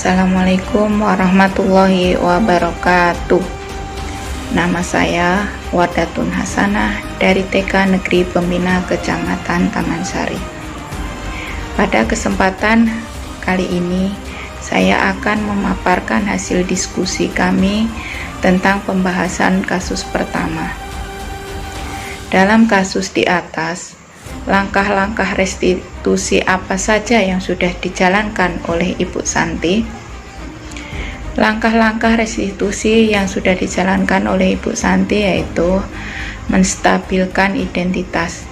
Assalamualaikum warahmatullahi wabarakatuh. Nama saya Wardatun Hasanah dari TK Negeri Pembina Kecamatan Taman Sari. Pada kesempatan kali ini, saya akan memaparkan hasil diskusi kami tentang pembahasan kasus pertama. Dalam kasus di atas, langkah-langkah restitusi apa saja yang sudah dijalankan oleh Ibu Santi? Langkah-langkah restitusi yang sudah dijalankan oleh Ibu Santi yaitu menstabilkan identitas.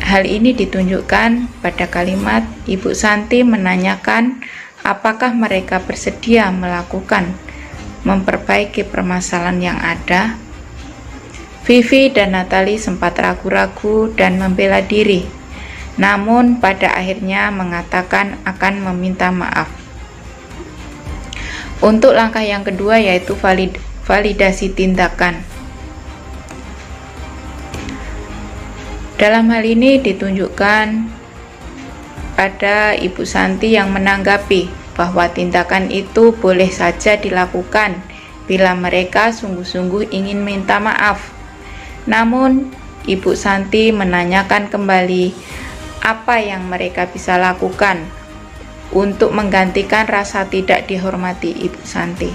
Hal ini ditunjukkan pada kalimat Ibu Santi menanyakan apakah mereka bersedia melakukan memperbaiki permasalahan yang ada. Vivi dan Natali sempat ragu-ragu dan membela diri, namun pada akhirnya mengatakan akan meminta maaf. Untuk langkah yang kedua yaitu validasi tindakan. Dalam hal ini ditunjukkan pada Ibu Santi yang menanggapi bahwa tindakan itu boleh saja dilakukan bila mereka sungguh-sungguh ingin minta maaf. Namun, Ibu Santi menanyakan kembali apa yang mereka bisa lakukan untuk menggantikan rasa tidak dihormati Ibu Santi.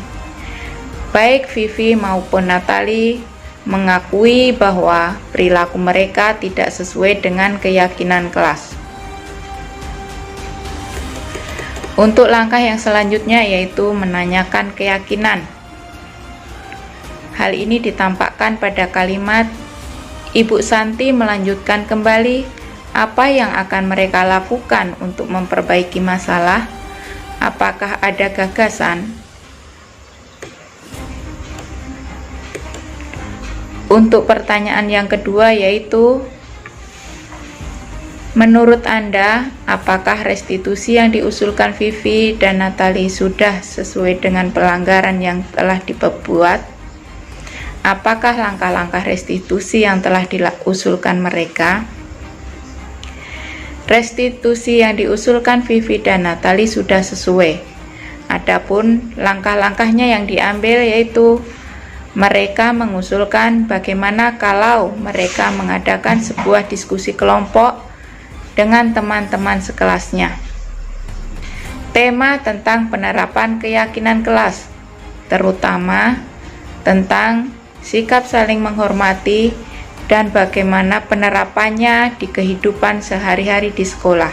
Baik Vivi maupun Natali mengakui bahwa perilaku mereka tidak sesuai dengan keyakinan kelas. Untuk langkah yang selanjutnya yaitu menanyakan keyakinan. Hal ini ditampakkan pada kalimat Ibu Santi melanjutkan kembali apa yang akan mereka lakukan untuk memperbaiki masalah. Apakah ada gagasan? Untuk pertanyaan yang kedua yaitu menurut Anda, apakah restitusi yang diusulkan Vivi dan Natali sudah sesuai dengan pelanggaran yang telah diperbuat? Apakah langkah-langkah restitusi yang telah diusulkan mereka? Restitusi yang diusulkan Vivi dan Natali sudah sesuai. Adapun langkah-langkahnya yang diambil yaitu mereka mengusulkan bagaimana kalau mereka mengadakan sebuah diskusi kelompok dengan teman-teman sekelasnya. Tema tentang penerapan keyakinan kelas, terutama tentang sikap saling menghormati dan bagaimana penerapannya di kehidupan sehari-hari di sekolah.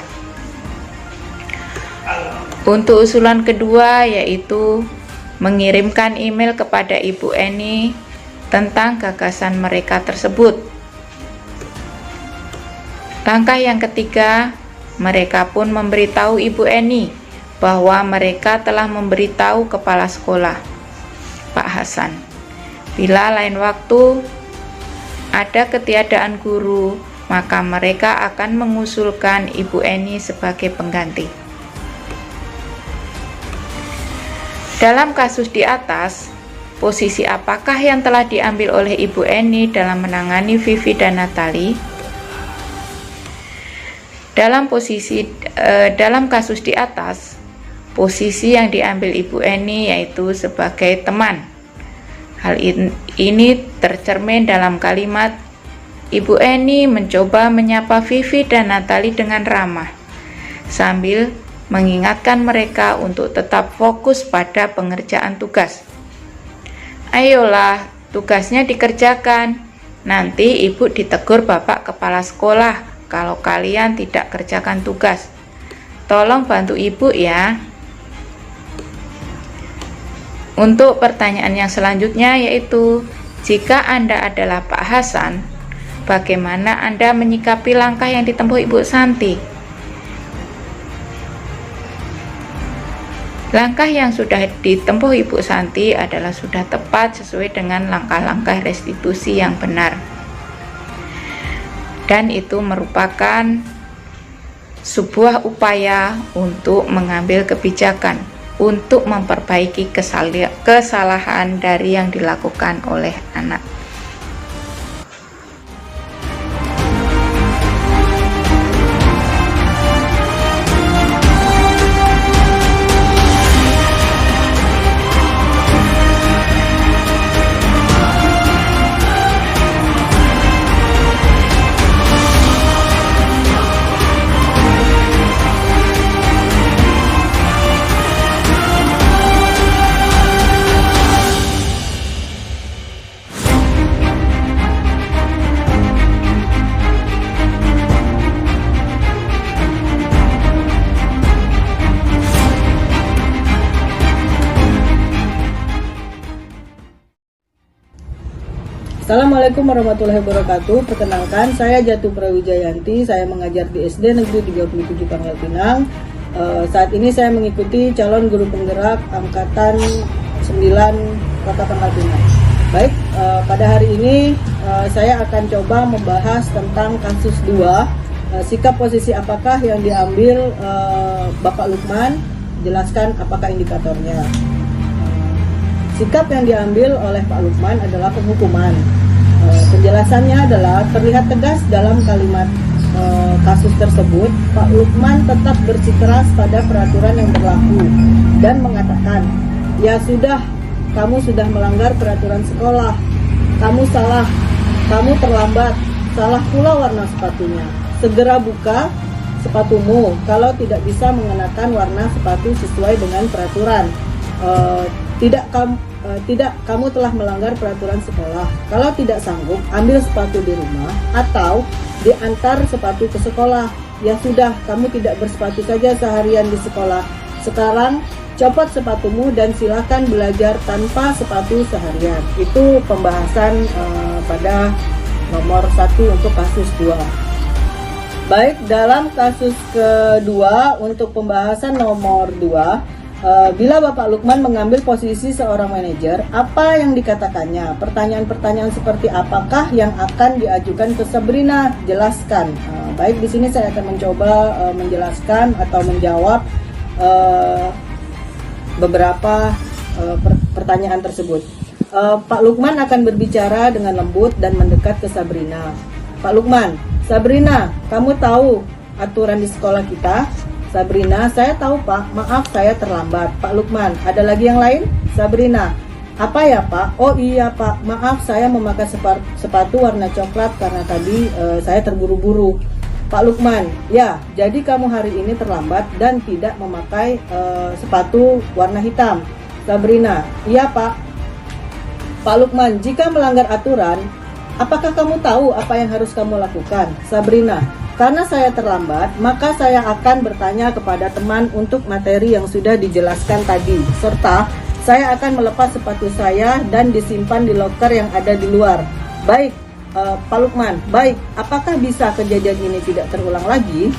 Untuk usulan kedua yaitu mengirimkan email kepada Ibu Eni tentang gagasan mereka tersebut. Langkah yang ketiga, mereka pun memberitahu Ibu Eni bahwa mereka telah memberitahu kepala sekolah, Pak Hasan. Bila lain waktu ada ketiadaan guru, maka mereka akan mengusulkan Ibu Eni sebagai pengganti. Dalam kasus di atas, posisi apakah yang telah diambil oleh Ibu Eni dalam menangani Vivi dan Natali? Dalam kasus di atas, posisi yang diambil Ibu Eni yaitu sebagai teman. Hal ini tercermin dalam kalimat Ibu Eni mencoba menyapa Vivi dan Natali dengan ramah sambil mengingatkan mereka untuk tetap fokus pada pengerjaan tugas. Ayolah, tugasnya dikerjakan. Nanti Ibu ditegur Bapak Kepala Sekolah kalau kalian tidak kerjakan tugas. Tolong bantu Ibu ya. Untuk pertanyaan yang selanjutnya yaitu, jika Anda adalah Pak Hasan, bagaimana Anda menyikapi langkah yang ditempuh Ibu Santi? Langkah yang sudah ditempuh Ibu Santi adalah sudah tepat sesuai dengan langkah-langkah restitusi yang benar. Dan itu merupakan sebuah upaya untuk mengambil kebijakan untuk memperbaiki kesalahan dari yang dilakukan oleh anak. Assalamualaikum warahmatullahi wabarakatuh. Perkenalkan, saya Jatuh Prawijayanti. Saya mengajar di SD Negeri 37 Pangkal Pinang. Saat ini saya mengikuti calon guru penggerak angkatan 9 Kota Pangkal Pinang. Baik, pada hari ini saya akan coba membahas tentang kasus 2. Sikap posisi apakah yang diambil Bapak Lukman? Jelaskan apakah indikatornya. Sikap yang diambil oleh Pak Lukman adalah penghukuman. Penjelasannya adalah terlihat tegas dalam kalimat kasus tersebut. Pak Lukman tetap bersikeras pada peraturan yang berlaku dan mengatakan, "Ya sudah, kamu sudah melanggar peraturan sekolah. Kamu salah, kamu terlambat, salah pula warna sepatunya. Segera buka sepatumu kalau tidak bisa mengenakan warna sepatu sesuai dengan peraturan. Tidak, kamu telah melanggar peraturan sekolah. Kalau tidak sanggup, ambil sepatu di rumah atau diantar sepatu ke sekolah. Ya sudah, kamu tidak bersepatu saja seharian di sekolah. Sekarang copot sepatumu dan silakan belajar tanpa sepatu seharian." Itu pembahasan pada nomor 1 untuk kasus 2. Baik, dalam kasus kedua untuk pembahasan nomor 2, bila Bapak Lukman mengambil posisi seorang manajer, apa yang dikatakannya? Pertanyaan-pertanyaan seperti apakah yang akan diajukan ke Sabrina? Jelaskan. Baik, di sini saya akan mencoba menjelaskan atau menjawab beberapa pertanyaan tersebut. Pak Lukman akan berbicara dengan lembut dan mendekat ke Sabrina. "Pak Lukman, Sabrina, kamu tahu aturan di sekolah kita?" "Sabrina, saya tahu Pak, maaf saya terlambat." "Pak Lukman, ada lagi yang lain?" "Sabrina, apa ya Pak?" "Oh iya Pak, maaf saya memakai sepatu warna coklat karena tadi saya terburu-buru." "Pak Lukman, ya jadi kamu hari ini terlambat dan tidak memakai sepatu warna hitam." "Sabrina, iya Pak." "Pak Lukman, jika melanggar aturan, apakah kamu tahu apa yang harus kamu lakukan?" "Sabrina, karena saya terlambat, maka saya akan bertanya kepada teman untuk materi yang sudah dijelaskan tadi, serta saya akan melepas sepatu saya dan disimpan di loker yang ada di luar." "Baik, Pak Lukman, baik. Apakah bisa kejadian ini tidak terulang lagi?"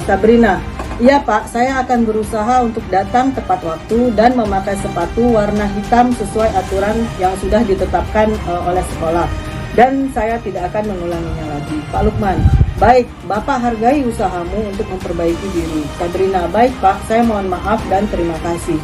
"Sabrina, iya Pak, saya akan berusaha untuk datang tepat waktu dan memakai sepatu warna hitam sesuai aturan yang sudah ditetapkan oleh sekolah. Dan saya tidak akan mengulanginya lagi." "Pak Lukman, baik, Bapak hargai usahamu untuk memperbaiki diri." "Sabrina, baik Pak, saya mohon maaf dan terima kasih."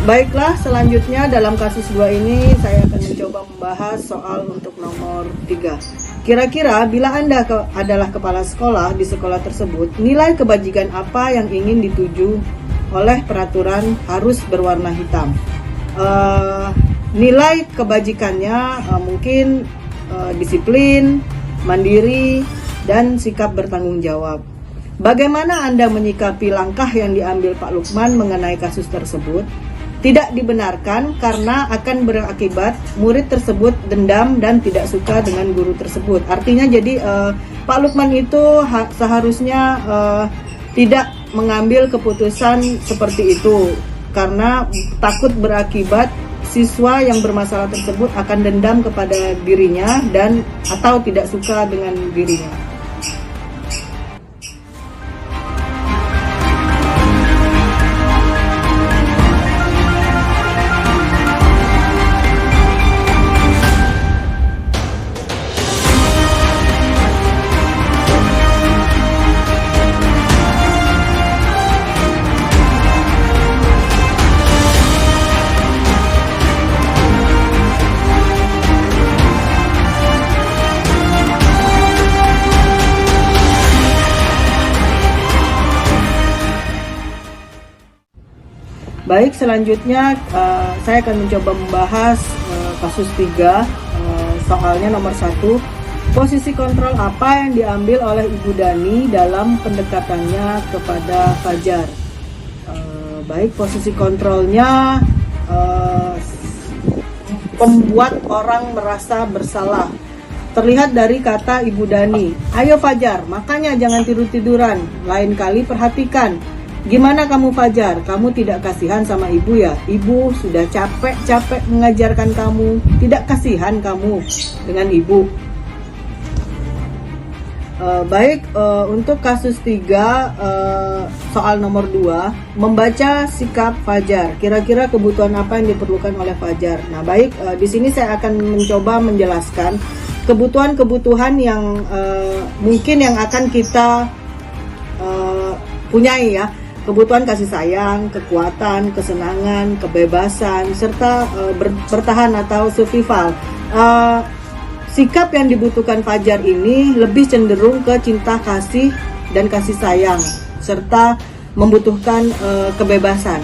Baiklah, selanjutnya dalam kasus 2 ini saya akan mencoba membahas soal untuk nomor 3. Kira-kira bila Anda adalah kepala sekolah di sekolah tersebut, nilai kebajikan apa yang ingin dituju oleh peraturan harus berwarna hitam? Nilai kebajikannya mungkin disiplin, mandiri, dan sikap bertanggung jawab. Bagaimana Anda menyikapi langkah yang diambil Pak Lukman mengenai kasus tersebut? Tidak dibenarkan karena akan berakibat murid tersebut dendam dan tidak suka dengan guru tersebut. Artinya jadi Pak Lukman itu seharusnya tidak mengambil keputusan seperti itu karena takut berakibat siswa yang bermasalah tersebut akan dendam kepada dirinya dan atau tidak suka dengan dirinya. Baik, selanjutnya saya akan mencoba membahas kasus 3, soalnya nomor 1. Posisi kontrol apa yang diambil oleh Ibu Dani dalam pendekatannya kepada Fajar? Baik, posisi kontrolnya membuat orang merasa bersalah. Terlihat dari kata Ibu Dani, "Ayo Fajar, makanya jangan tidur-tiduran, lain kali perhatikan. Gimana kamu Fajar? Kamu tidak kasihan sama ibu ya? Ibu sudah capek-capek mengajarkan kamu. Tidak kasihan kamu dengan ibu? Untuk kasus 3, soal nomor 2, membaca sikap Fajar. Kira-kira kebutuhan apa yang diperlukan oleh Fajar? Nah, di sini saya akan mencoba menjelaskan kebutuhan-kebutuhan yang mungkin yang akan kita punyai ya. Kebutuhan kasih sayang, kekuatan, kesenangan, kebebasan, serta bertahan atau survival. Sikap yang dibutuhkan Fajar ini lebih cenderung ke cinta kasih dan kasih sayang, serta membutuhkan kebebasan.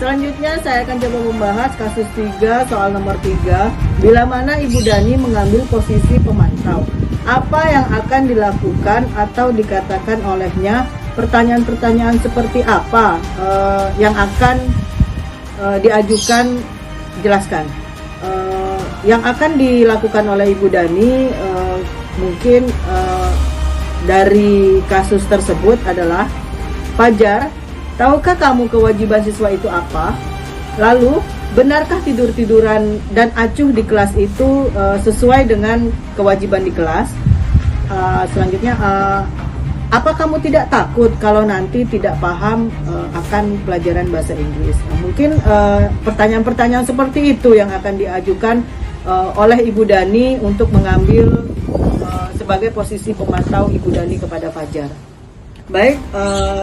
Selanjutnya saya akan coba membahas kasus 3, soal nomor 3. Bila mana Ibu Dani mengambil posisi pemantau, apa yang akan dilakukan atau dikatakan olehnya? Pertanyaan-pertanyaan seperti apa yang akan diajukan? Jelaskan. Yang akan dilakukan oleh Ibu Dani mungkin dari kasus tersebut adalah, Fajar, tahukah kamu kewajiban siswa itu apa? Lalu, benarkah tidur-tiduran dan acuh di kelas itu sesuai dengan kewajiban di kelas? Selanjutnya, apa kamu tidak takut kalau nanti tidak paham akan pelajaran bahasa Inggris? Nah, mungkin pertanyaan-pertanyaan seperti itu yang akan diajukan oleh Ibu Dani untuk mengambil sebagai posisi pemantau Ibu Dani kepada Fajar. Baik,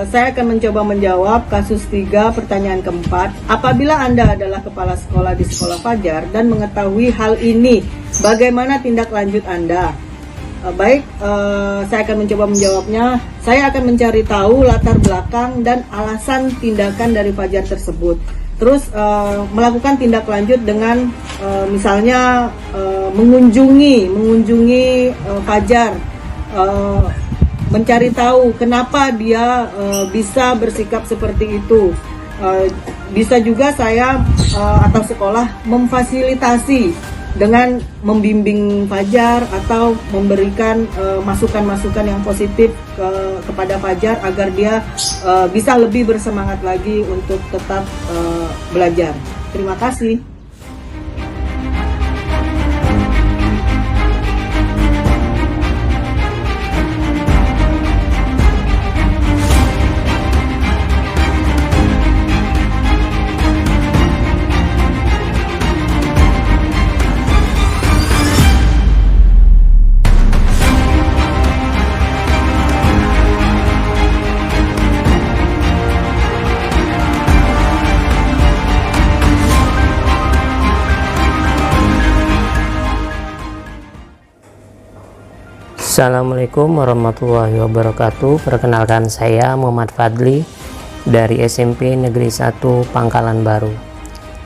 saya akan mencoba menjawab kasus 3, pertanyaan keempat. Apabila Anda adalah kepala sekolah di sekolah Fajar dan mengetahui hal ini, bagaimana tindak lanjut Anda? Saya akan mencoba menjawabnya. Saya akan mencari tahu latar belakang dan alasan tindakan dari Fajar tersebut. Terus melakukan tindak lanjut dengan misalnya mengunjungi Fajar, mencari tahu kenapa dia bisa bersikap seperti itu. Bisa juga saya atau sekolah memfasilitasi dengan membimbing Fajar atau memberikan masukan-masukan yang positif kepada Fajar agar dia bisa lebih bersemangat lagi untuk tetap belajar. Terima kasih. Assalamualaikum warahmatullahi wabarakatuh. Perkenalkan, saya Muhammad Fadli dari SMP Negeri 1 Pangkalan Baru.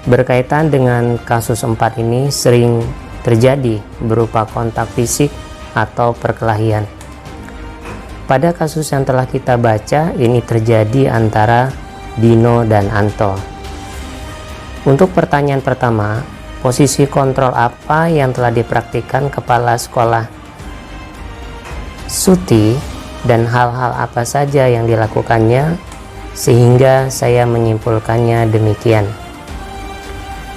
Berkaitan dengan kasus 4 ini sering terjadi berupa kontak fisik atau perkelahian. Pada kasus yang telah kita baca, ini terjadi antara Dino dan Anto. Untuk pertanyaan pertama, posisi kontrol apa yang telah dipraktikkan kepala sekolah Suti dan hal-hal apa saja yang dilakukannya sehingga saya menyimpulkannya demikian.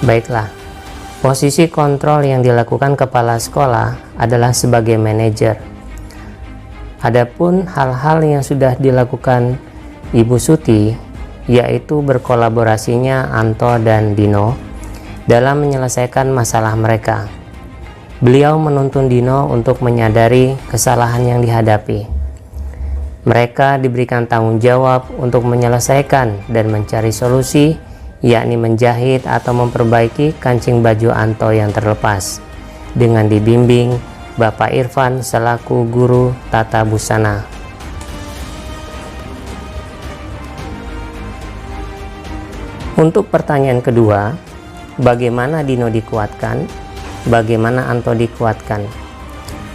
Baiklah, posisi kontrol yang dilakukan kepala sekolah adalah sebagai manajer. Adapun hal-hal yang sudah dilakukan Ibu Suti, yaitu berkolaborasinya Anto dan Dino dalam menyelesaikan masalah mereka. Beliau menuntun Dino untuk menyadari kesalahan yang dihadapi. Mereka diberikan tanggung jawab untuk menyelesaikan dan mencari solusi, yakni menjahit atau memperbaiki kancing baju Anto yang terlepas, dengan dibimbing Bapak Irfan selaku guru tata busana. Untuk pertanyaan kedua, bagaimana Dino dikuatkan? Bagaimana Anto dikuatkan?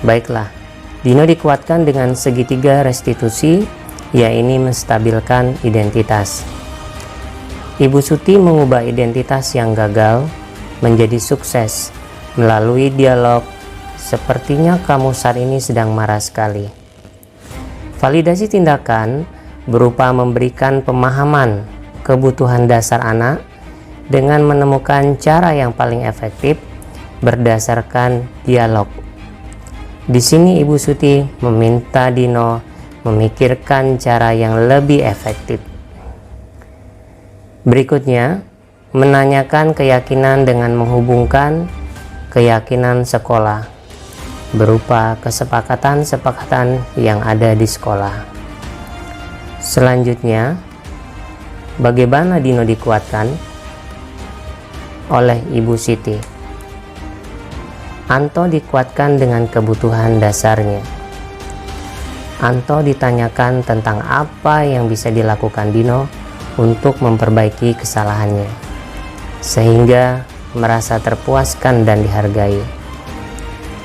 Baiklah, Dino dikuatkan dengan segitiga restitusi, yaitu menstabilkan identitas. Ibu Suti mengubah identitas yang gagal menjadi sukses melalui dialog. Sepertinya kamu saat ini sedang marah sekali. Validasi tindakan berupa memberikan pemahaman kebutuhan dasar anak dengan menemukan cara yang paling efektif berdasarkan dialog. Di sini Ibu Suti meminta Dino memikirkan cara yang lebih efektif. Berikutnya, menanyakan keyakinan dengan menghubungkan keyakinan sekolah berupa kesepakatan-kesepakatan yang ada di sekolah. Selanjutnya, bagaimana Dino dikuatkan oleh Ibu Siti? Anto dikuatkan dengan kebutuhan dasarnya. Anto ditanyakan tentang apa yang bisa dilakukan Dino untuk memperbaiki kesalahannya, sehingga merasa terpuaskan dan dihargai.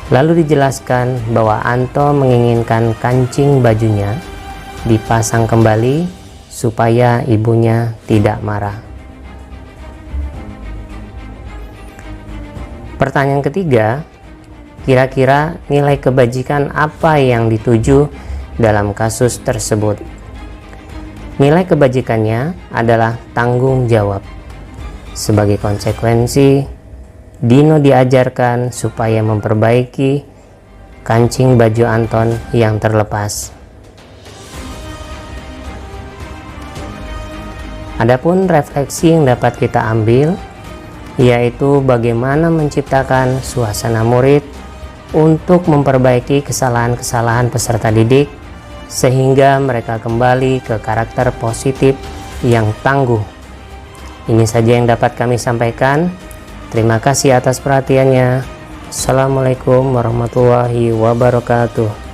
Lalu dijelaskan bahwa Anto menginginkan kancing bajunya dipasang kembali supaya ibunya tidak marah. Pertanyaan ketiga, kira-kira nilai kebajikan apa yang dituju dalam kasus tersebut? Nilai kebajikannya adalah tanggung jawab. Sebagai konsekuensi, Dino diajarkan supaya memperbaiki kancing baju Anton yang terlepas. Adapun refleksi yang dapat kita ambil, yaitu bagaimana menciptakan suasana murid untuk memperbaiki kesalahan-kesalahan peserta didik sehingga mereka kembali ke karakter positif yang tangguh. Ini saja yang dapat kami sampaikan. Terima kasih atas perhatiannya. Assalamualaikum warahmatullahi wabarakatuh.